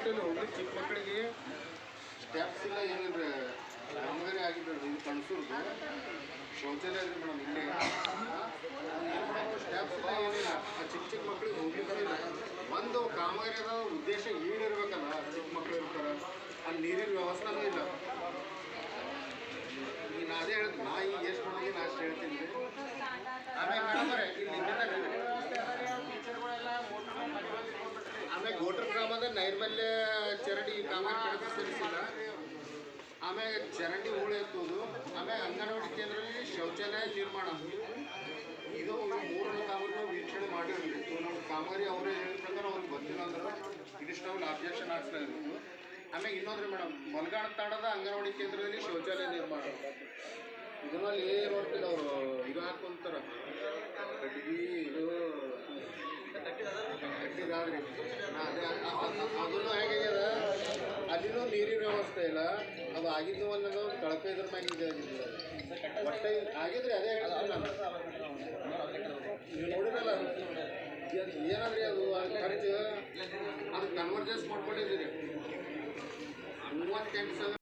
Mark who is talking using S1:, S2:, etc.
S1: ಇಲ್ಲಿ ಹೋಗ್ಲಿ ಚಿಕ್ಕ ಮಕ್ಕಳಿಗೆ ಸ್ಟೆಪ್ಸ್ ಇಲ್ಲ ಏನಿಲ್ಲ ಕಾಮಗಾರಿ ಆಗಿದ್ದು ಇದು ಕಣಸೂರ್ದು ಶೌಚಾಲಯ ಇದೆ ಮೇಡಮ್ ಇಲ್ಲೇ ಸ್ಟೆಪ್ಸ್ ಇಲ್ಲ ಏನಿಲ್ಲ ಆ ಚಿಕ್ಕ ಮಕ್ಕಳಿಗೆ ಹೋಗ್ಲಿಕ್ಕೆ ಇಲ್ಲ ಒಂದು ಕಾಮಗಾರಿ ಅದ ಉದ್ದೇಶ ಈಡೇರ್ಬೇಕಲ್ಲ ಚಿಕ್ಕ ಮಕ್ಕಳು ಇರ್ತಾರೆ ಅಲ್ಲಿ ನೀರಿನ ವ್ಯವಸ್ಥೆನೂ ಇಲ್ಲ ಈಗ ನಾ ಅದೇ ಹೇಳ್ತೀನಿ ನಾ ಈಗ ಎಷ್ಟು ನೋಡಿದ್ವಿ ನಾ ಅಷ್ಟು ಹೇಳ್ತೀನಿ ಆಮೇಲೆ ಮೇಡಮರೇ ಇಲ್ಲಿ ಆಮೇಲೆ ಗೋಟರ್ ಗ್ರಾಮದ ನೈರ್ಮಲ್ಯ ಚರಂಡಿ ಕಾಮಗಾರಿ ಸಲ್ಲಿಸಿಲ್ಲ ಆಮೇಲೆ ಚರಂಡಿ ಹೂಳು ಎತ್ತುವುದು ಆಮೇಲೆ ಅಂಗನವಾಡಿ ಕೇಂದ್ರದಲ್ಲಿ ಶೌಚಾಲಯ ನಿರ್ಮಾಣ ಇದು ಮೂರನೇ ಕಾಮಗಾರಿ ವೀಕ್ಷಣೆ ಮಾಡಿರಬೇಕು ನಮ್ಮ ಕಾಮಗಾರಿ ಅವರೇ ಹೇಳಿದ ಪ್ರಕಾರ ಅವ್ರಿಗೆ ಗೊತ್ತಿಲ್ಲ ಅಂದ್ರೆ ಇದಿಷ್ಟು ನಾವು ಅಬ್ಜೆಕ್ಷನ್ ಹಾಕ್ಸ್ತಾ ಇರಬೇಕು ಆಮೇಲೆ ಇನ್ನೊಂದ್ರಿ ಮೇಡಮ್ ಮಲ್ಗಾಣ ತಾಣದ ಅಂಗನವಾಡಿ ಕೇಂದ್ರದಲ್ಲಿ ಶೌಚಾಲಯ ನಿರ್ಮಾಣ ಇದರಲ್ಲಿ ಏನು ನೋಡ್ತಿಲ್ಲ ಅವರು ಇದು ಹಾಕೊಂತಾರ ಕಟ್ಟಿ ಇದು ಕಟ್ಟಿದಾದ್ರಿ ಅದೇ ಅದನ್ನು ಹೇಗಾಗ್ಯದ ಅಲ್ಲಿನೂ ನೀರಿನ ವ್ಯವಸ್ಥೆ ಇಲ್ಲ ಅದು ಆಗಿದ್ದು ಅನ್ನೋದು ಕಳಪ ಇದ್ರ ಮ್ಯಾಗ ಇದೆ ಒಟ್ಟೆ ಆಗಿದ್ರಿ ಅದೇ ಹೇಳ್ತೀನಿ ನಾನು ನೀವು ನೋಡಿರಲ್ಲ ಏನಂದ್ರಿ ಅದು ಖರ್ಚು ಅದು ಕನ್ವರ್ಜೆನ್ಸ್ ಮಾಡ್ಕೊಂಡಿದ್ದೀರಿ 38,000